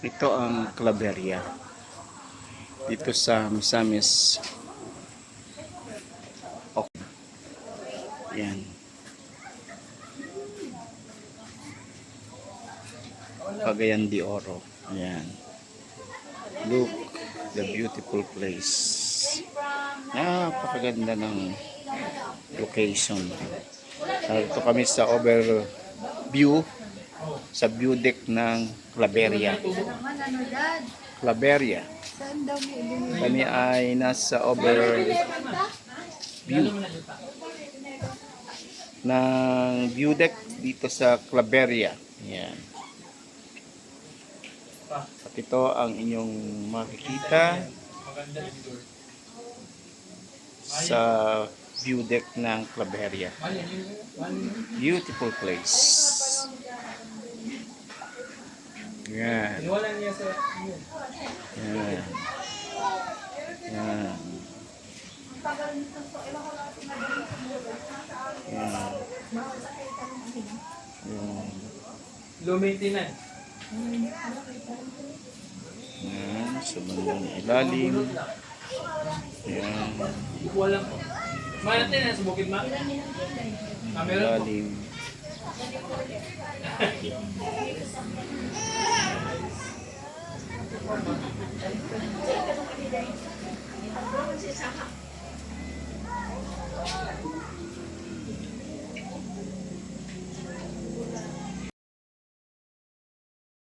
Ito ang Claveria. Dito sa Misamis. Okay. Yan. Cagayan de Oro. Yan. Look, the beautiful place. Napakaganda ng location. Ito kami sa overview sa view deck ng Claveria. Claveria. Kami ay nasa overview ng view deck dito sa Claveria. Yan. At ito ang inyong makikita sa view deck ng Claveria. Beautiful place. Yan. Yan. Yan. Yan. Yan. Low maintenance. Yan. Sa bandang ilalim. Yan. Walang po. Maintenance sa bukid ma? Ilalim.